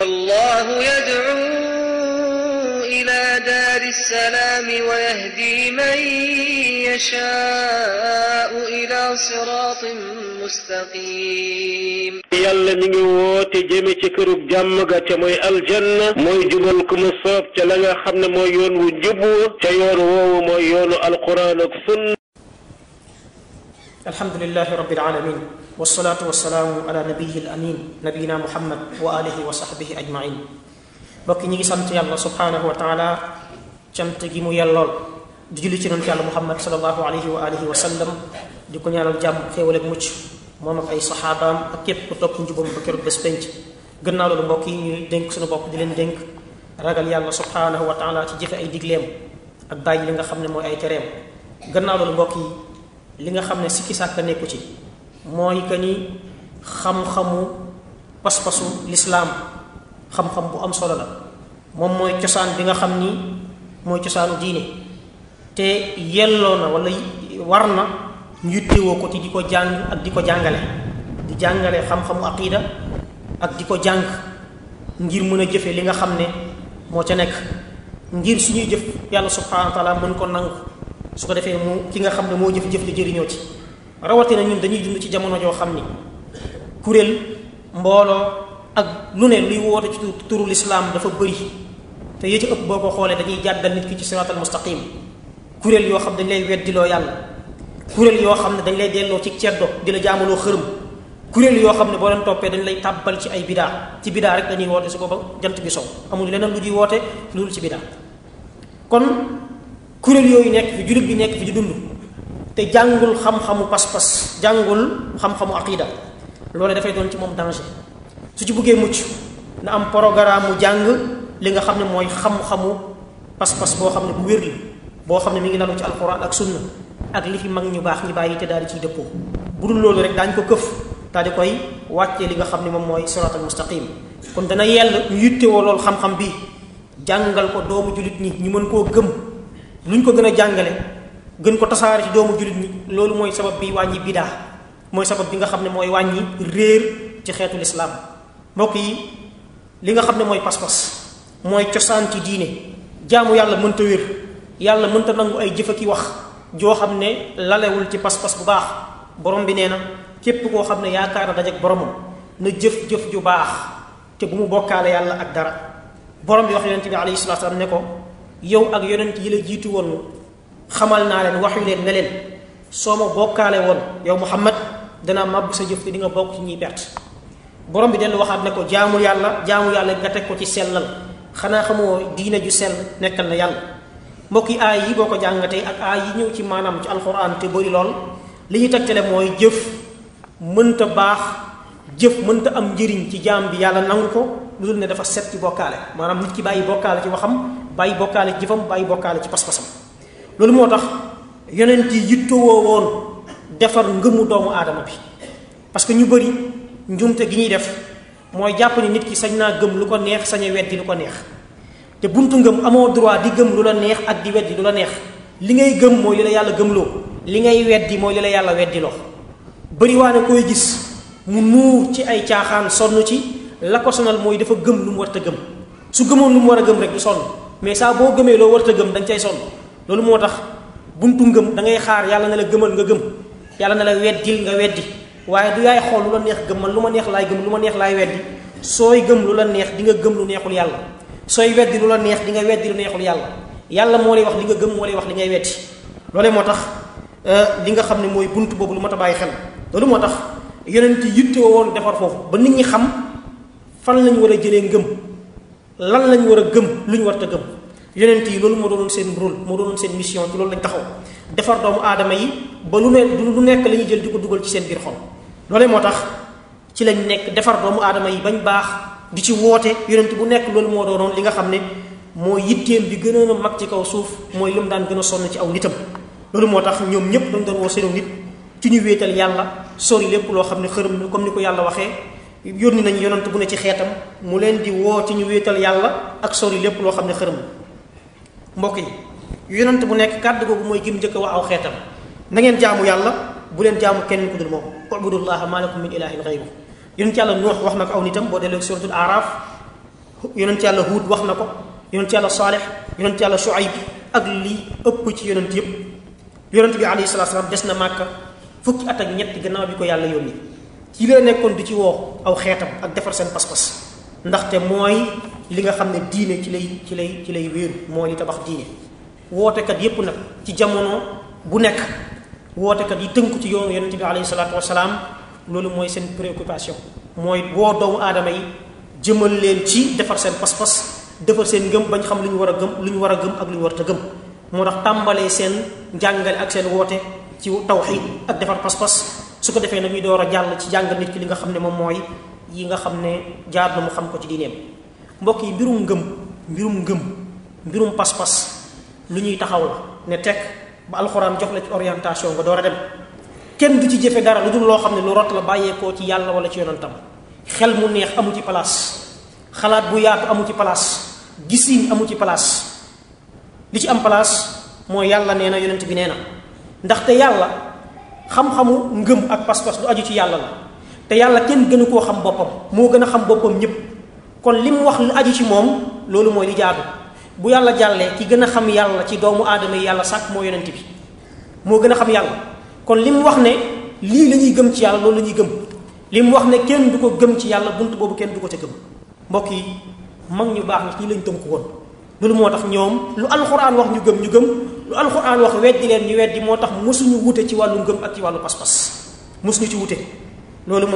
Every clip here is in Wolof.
الله يدعو إلى دار السلام ويهدي من يشاء إلى صراط مستقيم yàlla mi ngi woote jëme ci kërug jàmm ga ca mooy aljanna mooy jubal ku mu soob ca la nga xam ne mooy yoon wu jubbu ca yoon woowu mooy yoonu alquran ak sunna. alhamdulillahi rabbil alamin wassalatu wassalaamu ala nabiyyi al-amin nabiyina muhammad wa alihi wa sahbihi ajmain. mbokk ñi ngi sant yàlla subhanahu wa taala cant gi mu yellool di julli ci yonent yàlla muhammad sallallahu alayhi wa alihi wa sallam di ko ñaanal jàmm xéewal ak mucc moom ak ay saxaabaam ak képp ku topp njubam ba keroog bés penc. gannaaw loolu mbokk yi ñuy dénk suñu bopp di leen dénk ragal yàlla subhanahu wa taala ci jëfe ay digleem ak bàyyi li nga xam ne mooy ay tereem. gannaaw loolu mbokk yi li nga xam ne sikki sàkk nekku ci mooy que ni xam-xamu pas-pasu lislaam xam-xam bu am solo la moom mooy cosaan bi nga xam ni mooy cosaanu diine te yelloo na wala war na ñu yittewoo ko ci di ko jàng ak di ko jàngale di jàngale xam-xamu aqida ak di ko jàng ngir mën a jëfe li nga xam ne moo ca nekk ngir suñuy jëf yàlla subhanahu wa taala mën ko nangu su ko defee mu ki nga xam ne moo jëf-jëf di jëriñoo ci. rawatina ñun dañuy dund ci jamono joo xam ni kuréel mbooloo ak lu ne luy woote ci turu lislaam dafa bëri te yee ci ëpp boo ko xoolee dañuy jàddal nit ki ci siraatal mustaqim. kuréel yoo xam dañ lay weddiloo yàlla, kuréel yoo xam ne dañ lay delloo ci ceddo di la jaamaloo xërëm, kuréel yoo xam ne boo leen toppee dañ lay tàbbal ci ay bidaa. ci bidaa rek dañuy woote su ko ba jant bi sow amul leneen lu ñuy woote loolu ci bidaa. kon kuréel yooyu nekk fi jullit bi nekk fi di dund te jàngul xam-xamu pas-pas, jàngul xam-xamu aqida, loolu dafay doon ci moom danger. su ci buggee mucc na am programme mu jàng li nga xam ne mooy xam-xamu pas-pas boo xam ne bu wér la, boo xam ne mi ngi lalu ci alquran ak sunna ak li fi mag ñu baax ñi bàyyi te daal di ciy dëppoo. bu dul loolu rek daañ ko këf daal di koy wàccee li nga xam ne moom mooy siraatal mustaqim. kon dana yell ñu yittewoo loolu xam-xam bi jàngal ko doomu jullit ñi ñu mën koo gëm. luñ ko gën a jàngale gën ko tasaare ci doomu jullit ñi loolu mooy sabab bi wàññi bidaa, mooy sabab bi nga xam ne mooy wàññi réer ci xeetu lislaam. mbokk yi li nga xam ne mooy pas-pas mooy cosaan ci diine. jaamu yàlla mënta wér, yàlla mënta nangu ay jëf ki wax joo xam ne lalewul ci pas-pas bu baax. borom bi nee na képp koo xam ne yaakaar na dajeek boromam na jëf-jëf ju baax te bu mu bokkaale yàlla ak dara. borom bi wax yonent bi alayhi salaatu salaam ne ko yow ak yonent yi la jiitu woon xamal naa leen waxyu leen ne leen soo ma bokkaale woon yow Muhammad danaa màbb sa jëf te di nga bokk ci ñuy perte. borom bi dellu waxaat ne ko jaamu yàlla nga teg ko ci sellal, xanaa xamoo diine ju sell nekkal na yàlla. mbokk yi aay yi boo ko jàngatee ak aay yi ñëw ci maanaam ci alquran te bëri lool li ñu tegtale mooy jëf mënta baax, jëf mënta am njëriñ ci jaam bi yàlla nangu ko lu dul ne dafa set ci bokkaale. maanaam nit ki bàyyi bokkaale ci waxam, bàyyi bokkaale ci jëfam, bàyyi bokkaale ci pas-pasam. loolu moo tax yonent yi yittewoo woon defar ngëmu doomu aadama bi, parce que ñu bëri njumte gi ñuy def mooy jàpp ni nit ki sañ naa gëm lu ko neex, sañ a weddi lu ko neex. te buntu ngëm amoo droit di gëm lu la neex ak di weddi lu la neex. li ngay gëm mooy li la yàlla gëmloo, li ngay weddi mooy li la yàlla weddiloo. bëri waa ne koy gis mu nuur ci ay caaxaan sonn ci la ko sonal mooy dafa gëm lu mu war a gëm. su gëmoon lu mu war a gëm rek du sonn, mais saa boo gëmee loo war a gëm dañ cay sonn. loolu moo tax buntu ngëm da ngay xaar yàlla na la gëmal nga gëm, yàlla na la weddil nga weddi, waaye du yaay xool lu la neex gëm. man lu ma neex laay gëm, lu ma neex laay weddi. sooy gëm lu la neex di nga gëm lu neexul yàlla, sooy weddi lu la neex di nga weddi lu neexul yàlla. yàlla moo lay wax li nga gëm, moo lay wax li ngay weddi. loolee moo tax li nga xam ne mooy buntu boobu lu mat a bàyyi xel. loolu moo tax yonent yittewoo woon defar foofu ba nit ñi xam fan lañ war a jëlee ngëm, lan lañ war a gëm, lu ñu war a gëm. yonent yi loolu moo doonoon seen rôle, moo doonoon seen mission, ci loolu lañ taxaw defar doomu aadama yi ba lu nekk la ñuy jël di ko dugal ci seen biir xol. loolee moo tax ci lañ nekk defar doomu aadama yi bañ baax di ci woote. yonent bu nekk loolu moo doonoon li nga xam ne moo yitteem bi gën a mag ci kaw suuf, mooy lu mu daan gën a sonn ci aw nitam. loolu moo tax ñoom ñëpp dañ doon woo seenu nit ci ñu wéetal yàlla, sori lépp loo xam ne xërëm na, comme ni ko yàlla waxee yónni nañu yonent bu ne ci xeetam mu leen di woo ci ñu wéetal yàlla ak sori lépp loo xam ne xërëm na. mbokk yi yonent bu nekk kàddu googu mooy gim njëkk a wax aw xeetam, na ngeen jaamu yàlla, bu leen jaamu keneen ku dul moom. ubudullaha ma lakum min ilahin ghayru. yonent yàlla Nuux wax na ko aw nitam boo delloo suratul Araf yonent yàlla Huud wax na ko, yonent yàlla Saalix, yonent yàlla Shuayb ak li ëpp ci yonent yëpp. yonent bi alayhi salaatu salaam des na Màkka fukki at ak ñett gannaaw bi ko yàlla yónni. ci la nekkoon di ci woo aw xeetam ak defar seen pas-pas, ndaxte mooy li nga xam ne diine ci lay wéeru, mooy li tabax diine. wootekat yépp nag ci jamono bu nekk, wootekat yi tënku ci yoonu yonent bi alayhi salaatu wasalaam, loolu mooy seen préoccupation, mooy woo doomu aadama yi jëmal leen ci defar seen pas-pas, defar seen ngëm bañ xam lu ñu war a gëm, lu ñu war a gëm ak lu ñu war a gëm. moo tax tàmbalee seen njàngale ak seen woote ci tawxiid ak defar pas-pas, su ko defee nag ñu door a jàll ci jàngal nit ki li nga xam ne moom mooy yi nga xam ne jaar na mu xam ko ci diineem. mbokk yi mbirum pas-pas lu ñuy taxaw la ne teg ba alxuraan jox la ci orientation nga door a dem. kenn du ci jëfe dara lu dul loo xam ne lu rot la bàyyeekoo ci yàlla wala ci yonentam. xel mu neex amu ci place, xalaat bu yaatu amu ci place, gisiin amu ci place. li ci am place mooy yàlla nee na, yonent bi nee na. ndaxte yàlla xam-xamu ngëm ak pas-pas lu aju ci yàlla la, te yàlla kenn gënu koo xam boppam, moo gën a xam boppam ñépp. kon li mu wax lu aju ci moom loolu mooy li jaadu. bu yàlla jàllee ki gën a xam yàlla ci doomu aadama yi yàlla sàkk moo yonent bi, moo gën a xam yàlla. kon li mu wax ne lii la ñuy gëm ci yàlla loolu la ñuy gëm. li mu wax ne kenn du ko gëm ci yàlla bunt boobu kenn du ko ca gëm. mbokk yi mag ñu baax ni ñi lañ tënku woon. loolu moo tax ñoom lu alxuraan wax ñu gëm, lu alxuraan wax weddi leen ñu weddi. moo tax mosuñu wute ci wàllu ngëm ak ci wàllu pas-pas, mosuñu ci wute. loolu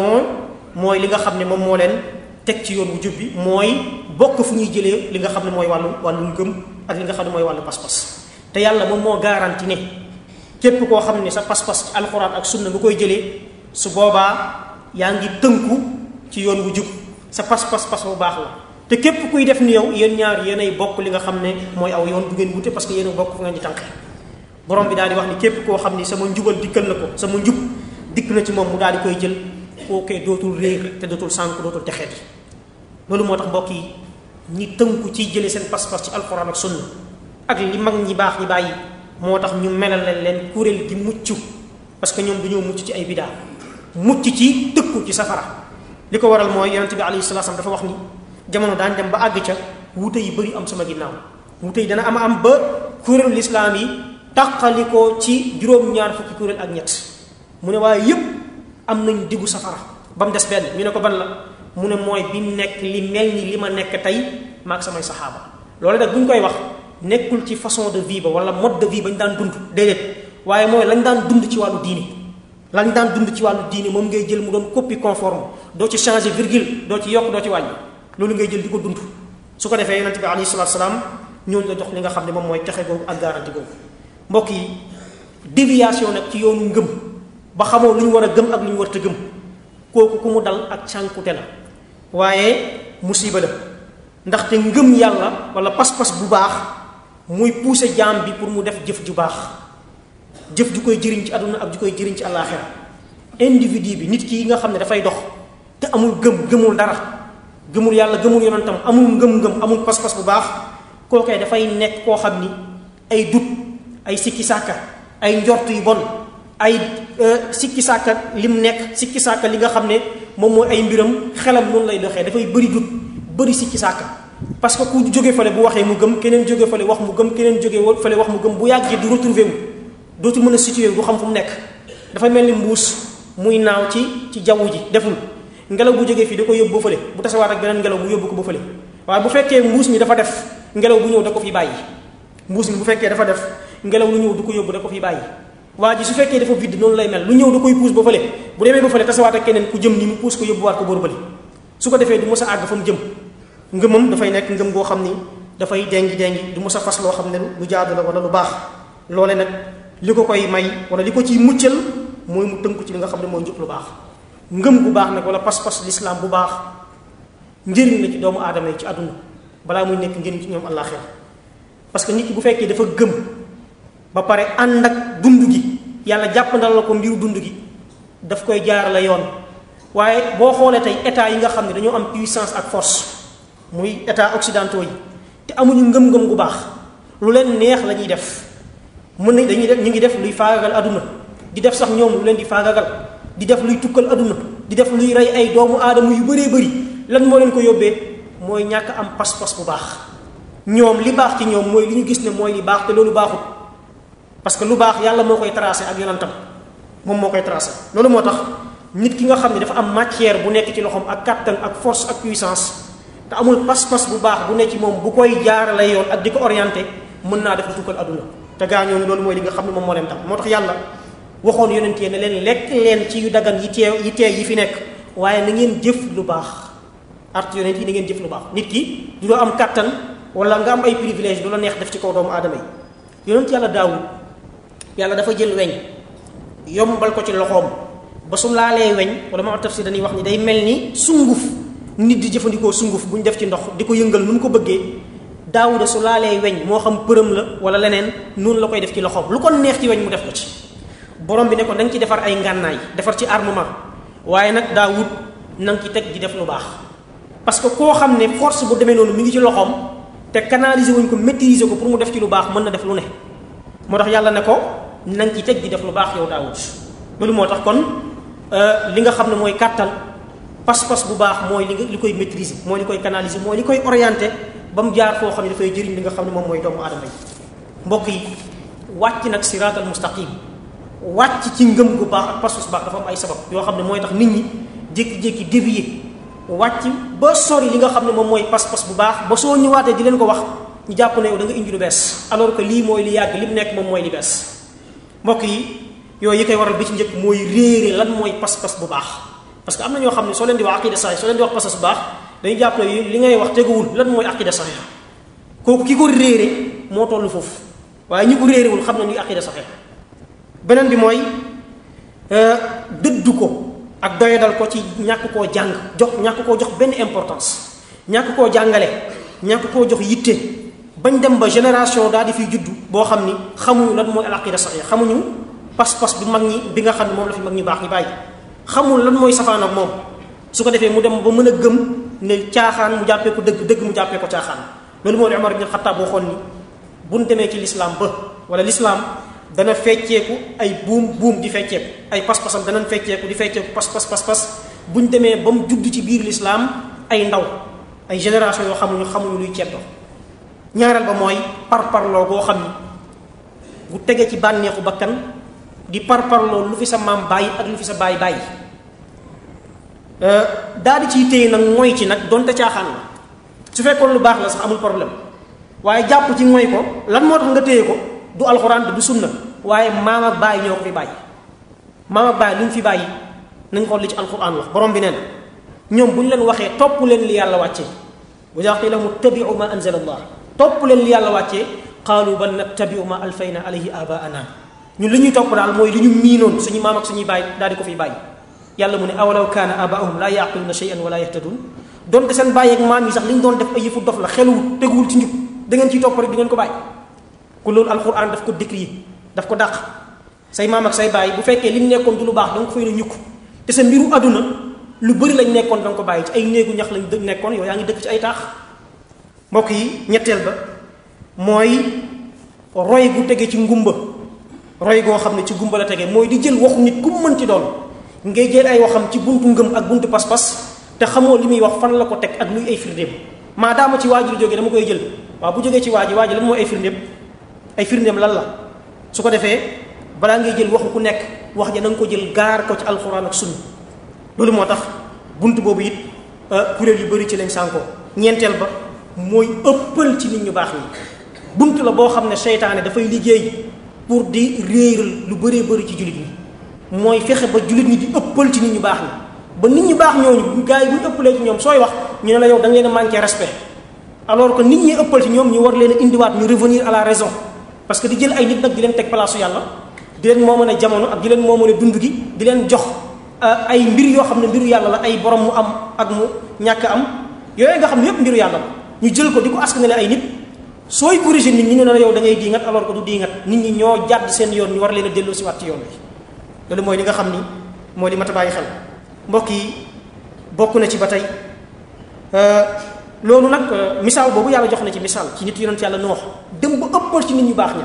mooy li nga xam ne moom moo leen teg ci yoon bu jub bi, mooy bokk fu ñuy jëlee li nga xam ne mooy wàllu ngëm ak li nga xam ne mooy wàllu pas-pas. te yàlla moom moo garanti ne képp koo xam ne sa pas-pas ci alxuraan ak sunna nga koy jëlee, su boobaa yaa ngi tënku ci yoon bu jub, sa pas-pas bu baax la. te képp kuy def ni yow, yéen ñaar yéenay bokk li nga xam ne mooy aw yoon, du ngeen wute parce que yéen a bokk fu ngeen di tànqe. borom bi daal di wax ni képp koo xam ni sama njubal dikkal na ko, sama njub dikk na ci moom, mu daal di koy jël, kookee dootul réer te dootul sànk, dootul texeet. loolu moo tax mbokk yi ñi tënku ci jëlee seen pas-pas ci alxuraan ak sunna ak li mag ñi baax ñi bàyyi, moo tax ñu melal leen kuréel gi mucc, parce que ñoom dañoo mucc ci ay bidaa, mucc ci tëkku ci safara. li ko waral mooy yonent bi alayhi salaam dafa wax ni jamono daan dem ba àgg ca wuute yi bëri am sama ginnaaw. wuute yi dana am ba kuréelu lislaam yi tàqalikoo ci juróom-ñaar fukki kuréel ak ñett. mu ne waaye yépp am nañ diggu safara ba mu des benn. ñu ne ko ban la? mu ne mooy bi nekk li mel ni li ma nekk tey maag samay saxaaba. loolu nag bu ñu koy wax nekkul ci façon de vie ba wala mode de vie ba ñu daan dund, déedéet, waaye mooy lañ daan dund ci wàllu diini. lañ daan dund ci wàllu diini moom ngay jël mu doon copie conforme, doo ci changer virgule, doo ci yokk, doo ci wàññi. loolu ngay jël di ko dund. su ko defee yonent bi alayhi salaatu salaam ñooñu la jox li nga xam ne moom mooy texe googu ak garanti googu. mbokk yi déviation nag ci yoonu ngëm ba xamoo lu ñu war a gëm ak lu ñu war a gëm, kooku ku mu dal ak cànkute la, waaye musiba la. ndaxte ngëm yàlla wala pas-pas bu baax muy pousser jaam bi pour mu def jëf ju baax, jëf ju koy jëriñ ci àdduna ak ju koy jëriñ ci àllaaxira. individu bi, nit ki nga xam ne dafay dox te amul gëmul dara, gëmul yàlla, gëmul yonentam, amul ngëm-ngëm, amul pas-pas bu baax, kookee dafay nekk koo xam ni ay dut, ay sikki sàkka, ay njort yu bon, ay sikki sàkka lim nekk, sikki sàkka li nga xam ne moom mooy ay mbiram, xelam noonu lay doxee, dafay bëri dut, bëri sikki sàkka. parce que ku jóge fale bu waxee mu gëm, keneen jóge fale wax mu gëm, keneen jóge fale wax mu gëm, bu yàggee du retrouver wu, dootul mën a situer du xam fu mu nekk. dafay mel ni mbuus muy naaw ci jaww ji, deful ngelaw bu jógee fii da ko yóbbu ba fële, bu tasawaat ak beneen ngelaw mu yóbbu ko ba fële. waaye bu fekkee mbuus mi dafa def, ngelaw bu ñëw da ko fi bàyyi. mbuus mi bu fekkee dafa def, ngelaw lu ñëw du ko yóbbu da ko fi bàyyi. waa ji su fekkee dafa vide noonu lay mel, lu ñëw da koy puus ba fële, bu demee ba fële tasawaat ak keneen ku jëm ni mu puus ko yóbbuwaat ko booru bële. su ko defee du mës a àgg fa mu jëm. ngëmam dafay nekk ngëm goo xam ni dafay dengi du mës a fas loo xam ne lu jaadu la wala lu baax. loole nag li ko koy may wala li ko ciy muccal mooy mu tënku ci li nga xam ne mooy njub lu baax. ngëm bu baax nag wala pas-pas l'islam bu baax njëriñ la ci doomu aadama yi ci àdduna balaa muy nekk njëriñ ci ñoom àllaaxira. parce que nit ki bu fekkee dafa gëm ba pare ànd ak dund gi, yàlla jàppandal la ko mbiru dund gi, daf koy jaar la yoon. waaye boo xoolee tey état yi nga xam ne dañoo am puissance ak force, muy état occidentaux yi, te amuñu ngëm-ngëm gu baax, lu leen neex la ñuy def. mën nañ dañuy def ñu ngi def luy faagagal àdduna, di def sax ñoom lu leen di faagagal, di def luy tukkal àdduna, di def luy rey ay doomu aadama yu bëree bëri. lan moo leen ko yóbbee? mooy ñàkk am pas-pas bu baax. ñoom li baax ci ñoom mooy li ñu gis ne mooy li baax te loolu baaxut, parce que lu baax yàlla moo koy tracé ak yonentam, moom moo koy tracé. loolu moo tax nit ki nga xam ne dafa am matière bu nekk ci loxoom ak kattan ak force ak puissance te amul pas-pas bu baax bu nekk ci moom bu koy jaarale yoon ak di ko orienté, mën naa def lu tukkal adduna. te gaañoo loolu mooy li nga xam ne moom moo leen tax. moo tax yàlla waxoon yonent yi ne leen lekk leen ci yu dagan yi teey yi fi nekk, waaye na ngeen jëf lu baax. art yonent yi na ngeen jëf lu baax. nit ki du doo am kattan wala nga am ay privilège du la neex def ci kaw doomu aadama yi. yonent yàlla Daawud yàlla dafa jël weñ yombal ko ci loxoom ba su laalee weñ, wala ma tafsir dañuy wax ni day mel ni sunguf. nit di jëfandikoo sunguf bu ñu def ci ndox di ko yëngal nu mu ko bëggee, Daawuda su laalee weñ moo xam përëm la wala leneen noonu la koy def ci loxoom, lu ko neex ci weñ mu def ko ci. borom bi ne ko da nga ci defar ay ngànnaay, defar ci armement, waaye nag Daawud na nga ci teg di def lu baax. parce que koo xam ne force bu demee noonu mi ngi ci loxoom te canaliser wuñ ko, maîtriser ko pour mu def ci lu baax, mën na def lu ne. moo tax yàlla ne ko na nga ci teg di def lu baax yow Daawud. loolu moo tax kon li nga xam ne mooy kàttan pas-pas bu baax mooy li koy maîtriser, mooy li koy canaliser, mooy li koy orienter ba mu jaar foo xam ne dafay jëriñ li nga xam ne moom mooy doomu aadama yi. mbokk yi, wàcc nag siraatal mustaqim, wàcc ci ngëm gu baax ak pas-pas bu baax dafa am ay sabab yoo xam ne mooy tax nit ñi jékki-jékki dévier wàcc ba sori li nga xam ne moom mooy pas-pas bu baax, ba soo ñëwaatee di leen ko wax ñu jàpp ne yow da nga indi lu bees, alors que lii mooy li yàgg, li mu nekk moom mooy li bees. mbokk yi, yooyu yi koy waral bi ci njëkk mooy réere lan mooy pas-pas bu baax. parce que am na ñoo xam ne soo leen di wax aqida saxiix, soo leen di wax pas-pas bu baax, dañuy jàpp ne li ngay wax teguwul lan mooy aqida saxiix. kooku ki ko réere moo toll foofu, waaye ñi ko réerewul xam na ñuy aqida saxiix. beneen bi mooy dëddu ko ak doyadal ko ci ñàkk koo jàng, ñàkk koo jox benn importance, ñàkk koo jàngale, ñàkk koo jox yitte, bañ dem ba génération daal di fiy juddu boo xam ni xamuñu lan mooy al aqida saxiix, xamuñu pas-pas bi mag ñi bi nga xam ne moom la fi mag ñu baax ñi bàyyi, xamul lan mooy safaan ak moom. su ko defee mu dem ba mën a gëm ne caaxaan mu jàppee ko dëgg, dëgg mu jàppee ko caaxaan. loolu moo di Umar ibn Xattaab waxoon ni buñ demee ci lislaam ba wala lislaam dana fecceeku ay buum di fecceeku, ay pas-pasam danañ fecceeku di fecceeku pas buñ demee ba mu judd ci biir lislaam ay ndaw, ay génération yoo xamuñu luy ceddo. ñaareel ba mooy parparloo boo xam ni bu tegee ci bànneexu bakkan di parparloo lu fi sa maam bàyyi ak lu fi sa baay bàyyi, daal di ciy téye nag mooy ci nag donte caaxaan la. su fekkoon lu baax la sax amul problème, waaye jàpp ci mooy ko lan moo tax nga téye ko du alxuraan du sunna, waaye maam ak baay ñoo ko fi bàyyi. maam ak baay lu ñu fi bàyyi nañ xool li ci alxuraan wax. borom bi nee na ñoom bu ñu leen waxee topp leen li yàlla wàccee, wa izaa qiila lahum ittabi'u ma anzala Allah, topp leen li yàlla wàccee, qaalu bal nattabi'u ma alfayna alayhi abaana, ñun li ñuy topp daal mooy li ñu miinoon suñu maam ak suñuy baay daal di ko fiy bàyyi. yàlla mu ne awalaw kaana abaahum laa yaqiluuna shay'an wa laa yahtadun, donte seen bàyyi ak maam yi sax li ñu doon def ay yëfu dof la, xeluwul teguwul ci njub, da ngeen ciy topp rek di ngeen ko bàyyi. ku loolu alquran daf ko décrier, daf ko dàq. say maam ak say bàyyi bu fekkee li mu nekkoon du lu baax da nga ko fay na ñukk, te sa mbiru àdduna lu bëri lañ nekkoon da nga ko bàyyi, ci ay néegu ñax lañ nekkoon, yow yaa ngi dëkk ci ay taax. mbokk yi, ñetteel ba mooy roy gu tege ci ngumba, roy goo xam ne ci ngumba la tege, mooy di jël waxu nit ku mu mën ci doon ngay jël ay waxam ci buntu ngëm ak buntu pas-pas te xamoo li muy wax fan la ko teg ak luy ay firndeem. maadaama ci waa ji lu jógee dama koy jël, waaw bu jógee ci waa ji lan mooy ay firndeem, ay firndeem lan la. su ko defee balaa ngay jël waxu ku nekk wax ja na nga ko jël gaar ko ci alxuraan ak sunna. loolu moo tax buntu boobu it kuréel yu bëri ci lañ sànkoo. ñeenteel ba mooy ëppal ci nit ñu baax ñi, buntu la boo xam ne seytaane dafay liggéey pour di réeral lu bëree bëri ci jullit ñi, mooy fexe ba jullit ñi di ëppal ci nit ñu baax ñi, ba nit ñu baax ñooñu gars yi bu ñu ëppalee ci ñoom sooy wax ñu ne la yow da nga leen a manqué respect, alors que nit ñi ëppal ci ñoom ñu war leen a indiwaat ñu revenir à la raison. parce que di jël ay nit nag di leen teg palaasu yàlla, di leen moo mën a jamono ak di leen moo mën a dund gi, di leen jox ay mbir yoo xam ne mbiru yàlla la, ay borom mu am ak mu ñàkk am, yooyu nga xam ne yépp mbiru yàlla la, ñu jël ko di ko askanale ay nit. sooy corriger nit ñi ñu ne la yow da ngay diingat, alors que du diingat, nit ñi ñoo jàdd seen yoon, ñu war leen a delloo si waat ci yoon bi. loolu mooy li nga xam ni mooy li mat a bàyyi xel. mbokk yi, bokk na ci ba tey loolu nag misaal boobu yàlla jox na ci misaal ci nit yonent yàlla noox dem ba ëppal ci nit ñu baax ña.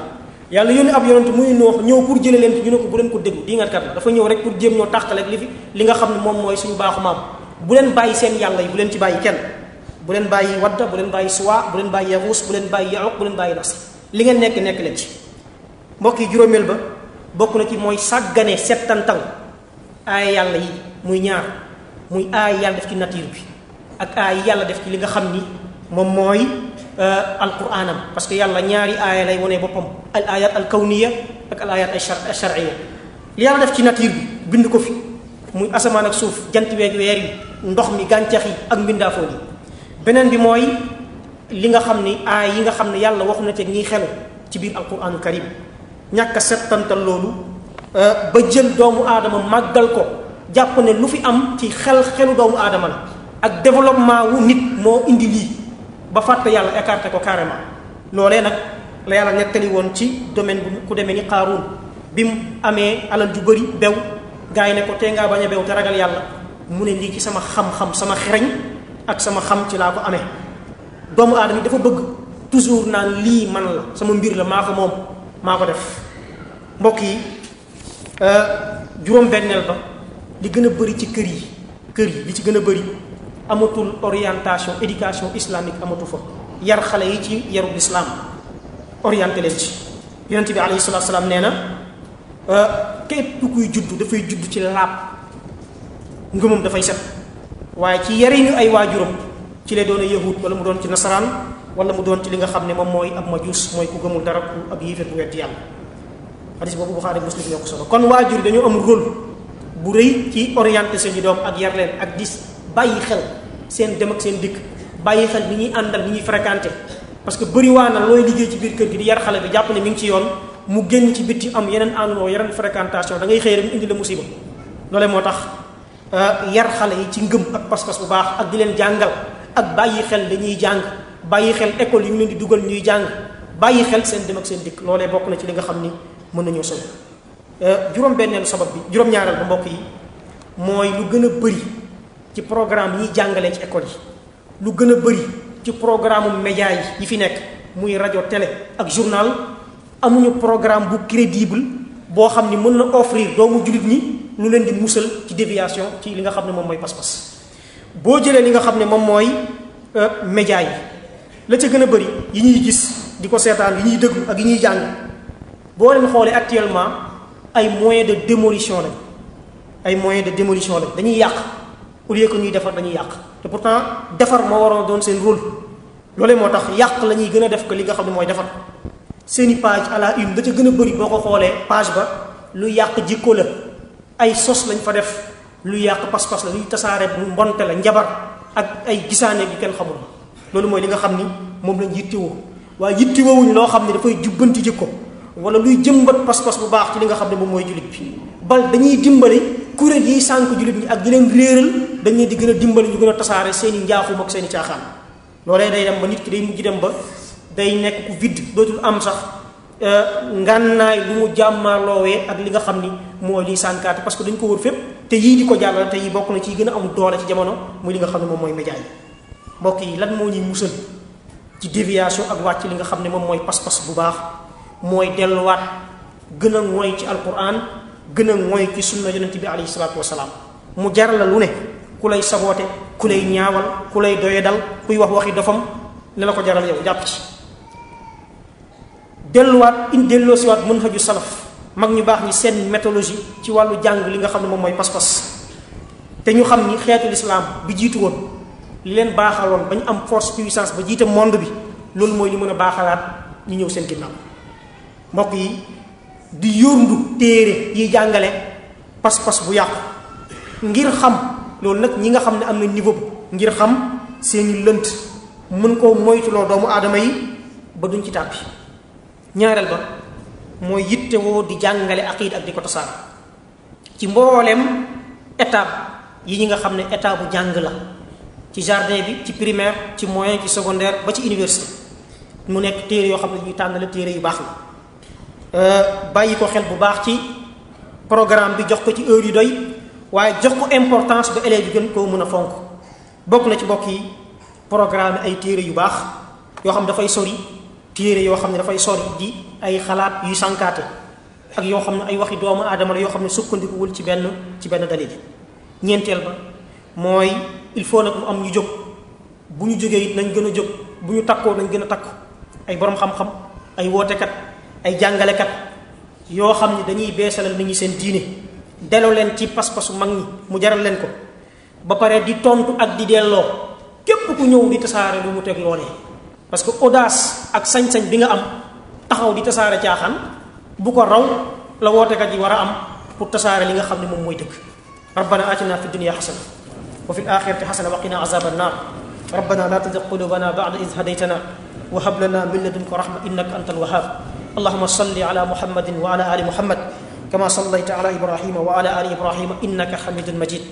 yàlla yónni ab yonent muy noox ñëw pour jëlee leen ci, ñu ne ko bu leen ko déglu diingatkat la, dafa ñëw rek pour jéem ñoo tàqaleeg li nga xam ne moom mooy suñu baaxu maam. bu leen bàyyi seen yàlla yi, bu leen ci bàyyi kenn. bu leen bàyyi wadda, bu leen bàyyi suwa, bu leen bàyyi yaxuus, bu leen bàyyi yaxuq, bu leen bàyyi nas. li ngeen nekk leen ci. mbokk yi juróomeel ba bokk na ci mooy sàggane settantal aaya yàlla yi muy ñaar, muy aaya yàlla def ci nature bi ak aaya yàlla def ci li nga xam ni moom mooy alquranam, parce que yàlla ñaari aaya lay wone boppam, al ayat al kawniya ak al ayat al shar'iyya. li yàlla def ci nature bi bind ko fi muy asamaan ak suuf, jant weeg weer yi, ndox mi, gàncax yi ak mbindaafoon yi. beneen bi mooy li nga xam ni aay yi nga xam ne yàlla waxu na te ñiy xelu ci biir alquranu karim, ñàkk a settantal loolu ba jël doomu aadama màggal ko, jàpp ne lu fi am ci xelu doomu aadama la ak développement wu nit moo indi lii, ba fàtte yàlla écarté ko carrément. loolee nag la yàlla nettali woon ci domaine bu ku demee ni Qaaruun bi mu amee alal ju bëri bew, gaa yi ne ko tee ngaa bañ a bew te ragal yàlla, mu ne lii ci sama xam-xam, sama xereñ ak sama xam ci laa ko amee. doomu aadama yi dafa bëgg toujours naan lii man la, sama mbir la, maa ko moom, maa ko def. mbokk yi juróom-benneel ba li gën a bëri ci kër yi li ci gën a bëri amatul orientation, éducation islamique amatu fa, yar xale yi ci yarub islam, orienté leen ci. yonent bi alayhi salaatu salaam nee na képp kuy judd dafay judd ci laab, ngëmam dafay set, waaye ci yariñu ay waajuram ci lay doon yahud wala mu doon ci nasaraan wala mu doon ci li nga xam ne moom mooy ab majuus, mooy ku gëmul dara, ku ab yéefar bu weddi yàlla. hadis boobu Buxaari Muslim ñoo ko solo. kon waajur dañoo am rôle bu rëy ci orienté seen i doom ak yar leen ak di bàyyi xel seen dem ak seen dikk, bàyyi xel ni ñuy àndal, ni ñuy fréquenté, parce que bëri waa na looy liggéey ci biir kër gi di yar xale bi jàpp ne mi ngi ci yoon, mu génn ci bitti am yeneen àndandoo, yeneen fréquentation, da ngay xëy rek mu indi la musiba. loolee moo tax yar xale yi ci ngëm ak pas-pas bu baax ak di leen jàngal ak bàyyi xel dañuy jàng, bàyyi xel école yi mu leen di dugal ñuy jàng, bàyyi xel seen dem ak seen dikk. loolee bokk na ci li nga xam ni mën nañoo solo. juróom-benneelu sabab bi, juróom-ñaareel ba mbokk yi, mooy lu gën a bëri ci programme yi ñuy jàngalee ci école yi, lu gën a bëri ci programme média yi fi nekk muy rajo, télé ak journal, amuñu programme bu crédible boo xam ni mën na offrir doomu jullit ñi lu leen di musal ci déviation ci li nga xam ne moom mooy pas-pas. boo jëlee li nga xam ne moom mooy média yi, la ca gën a bëri yi ñuy gis di ko seetaan, yi ñuy déglu ak yi ñuy jàng, boo leen xoolee actuellement ay moyens de démolition lañ, dañuy yàq au lieu que ñuy defar, dañuy yàq. te pourtant defar moo waroon doon seen rôle. loolee moo tax yàq la ñuy gën a def que li nga xam ne mooy defar. seeni page à la une da ca gën a bëri boo ko xoolee page ba lu yàq jikko la, ay sos lañ fa def, lu yàq pas-pas la, luy tasaare bu mbonte la, njabar ak ay gisaane bi kenn xamul. loolu mooy li nga xam ni moom lañ yittewoo, waaye yittewuñ loo xam ne dafay jubbanti jikko wala luy jëmbat pas-pas bu baax ci li nga xam ne moom mooy jullit bi. bal dañuy dimbali kuréel yi sànq jullit ñi ak di leen réeral, dañuy di gën a dimbali ñu gën a tasaare seen i njaaxum ak seen i caaxaan. loolee day dem ba nit ki day mujj dem ba day nekk ku vide, dootul am sax ngànnaay lu mu jàmmaarloowee ak li nga xam ni mooy liy sànkaate, parce que dañ ko wër fépp te yii di ko jàllale te yii bokk na ci gën a am doole ci jamono muy li nga xam ne moom mooy média yi. mbokk yi lan moo ñuy musal ci déviation ak wàcc li nga xam ne moom mooy pas-pas bu baax, mooy delluwaat gën a mooy ci alquran, gën a mooy ci sunna yonente bi alayhi salaatu wasalaam. mu jaral la lu ne, ku lay saboote, ku lay ñaawal, ku lay doyadal, kuy wax waxi dofam, ne la ko jaral yow jàpp ci. delloo siwaat manhaju salaf, mag ñu baax ñi seen méthodologie ci wàllu jàng li nga xam ne moom mooy pas-pas. te ñu xam ni xeetu lislaam bi jiitu woon li leen baaxaloon ba ñu am force puissance ba jiite monde bi, loolu mooy li mën a baaxalaat ñu ñëw seen ginnaaw. mbokk yi di yóndu téere yi jàngale pas-pas bu yàqu ngir xam loolu nag ñi nga xam ne am na niveau bi ngir xam seeni lënt, mën koo moytuloo doomu aadama yi ba duñ ci tàbbi. ñaareel ba mooy yittewoo di jàngale aqid ak di ko tasaare ci mbooleem étape yi ñi nga xam ne état bu jàng la, ci jardin bi, ci primaire, ci moyen, ci secondaire ba ci université. mu nekk téere yoo xam ne ñuy tànn la téere yu baax la, bàyyi ko xel bu baax ci programme bi, jox ko ci heure yu doy, waaye jox ko importance ba élèves yi gën koo mën a fonk. bokk na ci mbokk yi programme ay téere yu baax yoo xam ne dafay sori, téere yoo xam ne dafay sori di ay xalaat yuy sànkaate ak yoo xam ne ay waxi doomu aadama la yoo xam ne sukkandikuwul ci benn dalil. ñeenteel ba mooy il faut nag mu am ñu jóg bu ñu jógee it nañ gën a jóg bu ñu takkoo nañ gën a takku ay borom xam-xam ay wootekat ay jàngalekat yoo xam ni dañuy beesalal nit ñi seen diine delloo leen ci pas-pasu mag ñi mu jaral leen ko ba pare di tontu ak di delloo képp ku ñëw di tasaare lu mu teg loolee. parce que audace ak sañ-sañ bi nga am taxaw di tasaare caaxaan bu ko raw la wootekat yi war a am pour tasaare li nga xam ne moom mooy dëgg. rabbana atina fi dunya xasana wa fi alaxirati xasana wa qina azaba annar rabbana la tuzigh qulubana ba'da idh hadaytana wa hab lana min ladunka rahma innaka antal wahhab allahumma salli ala muhammadin wa ala ali muhammad kama sallayta ala ibrahima wa ala ali ibrahima innaka hamidun majid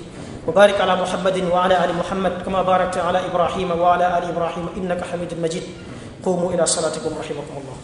wa barik ala muhammadin wa ala ali muhammad kama barakta ala ibrahima wa ala ali ibrahima innaka hamidun majid qumu ila salatikum rahimakum allah